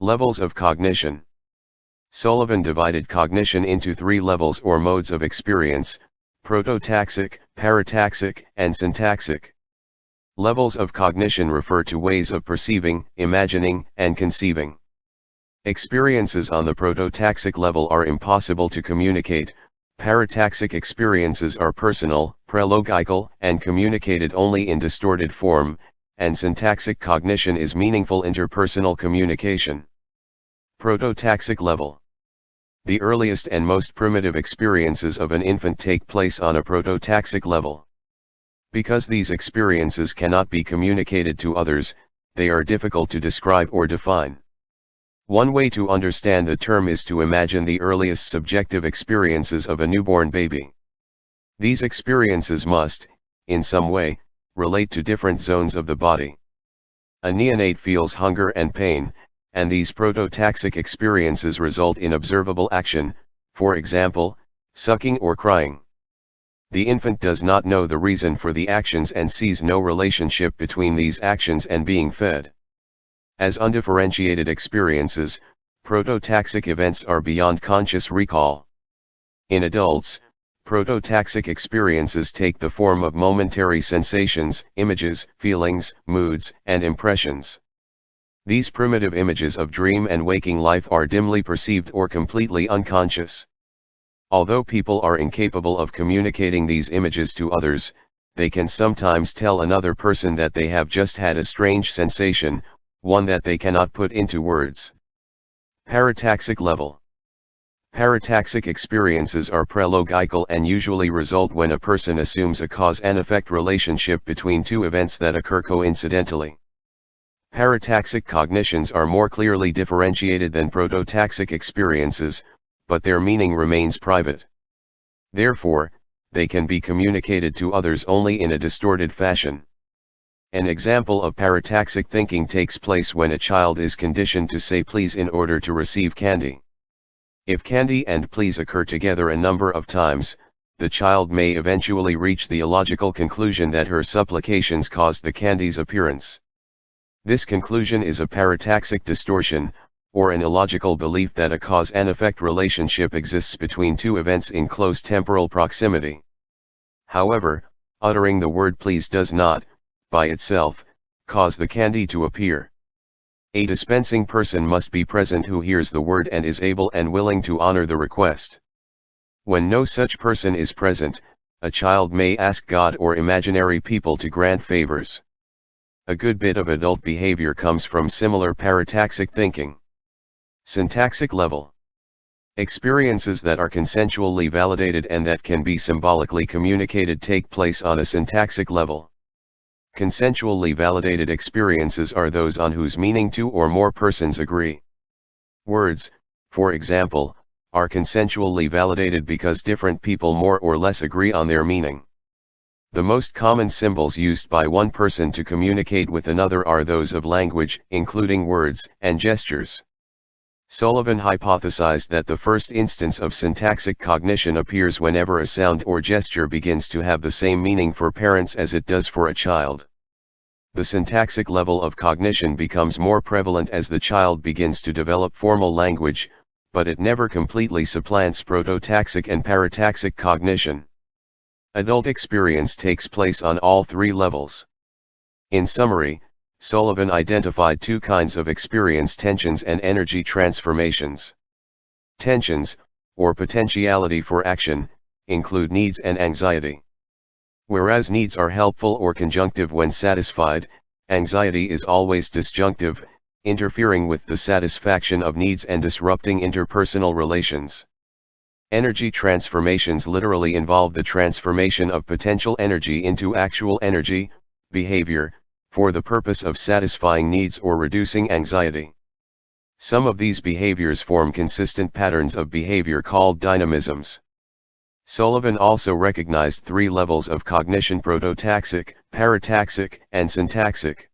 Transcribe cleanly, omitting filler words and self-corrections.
Levels of cognition. Sullivan divided cognition into 3 levels or modes of experience: prototaxic, parataxic, and syntaxic. Levels of cognition refer to ways of perceiving, imagining, and conceiving. Experiences on the prototaxic level are impossible to communicate. Parataxic experiences are personal, prelogical, and communicated only in distorted form, and syntaxic cognition is meaningful interpersonal communication. Prototaxic level. The earliest and most primitive experiences of an infant take place on a prototaxic level. Because these experiences cannot be communicated to others, they are difficult to describe or define. One way to understand the term is to imagine the earliest subjective experiences of a newborn baby. These experiences must, in some way, relate to different zones of the body. A neonate feels hunger and pain, and these prototaxic experiences result in observable action, for example, sucking or crying. The infant does not know the reason for the actions and sees no relationship between these actions and being fed. As undifferentiated experiences, prototaxic events are beyond conscious recall. In adults, prototaxic experiences take the form of momentary sensations, images, feelings, moods, and impressions. These primitive images of dream and waking life are dimly perceived or completely unconscious. Although people are incapable of communicating these images to others, they can sometimes tell another person that they have just had a strange sensation, one that they cannot put into words. Parataxic level. Parataxic experiences are prelogical and usually result when a person assumes a cause and effect relationship between two events that occur coincidentally. Parataxic cognitions are more clearly differentiated than prototaxic experiences, but their meaning remains private. Therefore, they can be communicated to others only in a distorted fashion. An example of parataxic thinking takes place when a child is conditioned to say please in order to receive candy. If candy and please occur together a number of times, the child may eventually reach the illogical conclusion that her supplications caused the candy's appearance. This conclusion is a parataxic distortion, or an illogical belief that a cause and effect relationship exists between two events in close temporal proximity. However, uttering the word please does not, by itself, cause the candy to appear. A dispensing person must be present who hears the word and is able and willing to honor the request. When no such person is present, a child may ask God or imaginary people to grant favors. A good bit of adult behavior comes from similar parataxic thinking. Syntaxic level. Experiences that are consensually validated and that can be symbolically communicated take place on a syntaxic level. Consensually validated experiences are those on whose meaning two or more persons agree. Words, for example, are consensually validated because different people more or less agree on their meaning. The most common symbols used by one person to communicate with another are those of language, including words and gestures. Sullivan hypothesized that the first instance of syntaxic cognition appears whenever a sound or gesture begins to have the same meaning for parents as it does for a child. The syntaxic level of cognition becomes more prevalent as the child begins to develop formal language, but it never completely supplants prototaxic and parataxic cognition. Adult experience takes place on all 3 levels. In summary, Sullivan identified 2 kinds of experience: tensions and energy transformations. Tensions, or potentiality for action, include needs and anxiety. Whereas needs are helpful or conjunctive when satisfied, anxiety is always disjunctive, interfering with the satisfaction of needs and disrupting interpersonal relations. Energy transformations literally involve the transformation of potential energy into actual energy, behavior, for the purpose of satisfying needs or reducing anxiety. Some of these behaviors form consistent patterns of behavior called dynamisms. Sullivan also recognized 3 levels of cognition: prototaxic, parataxic, and syntaxic.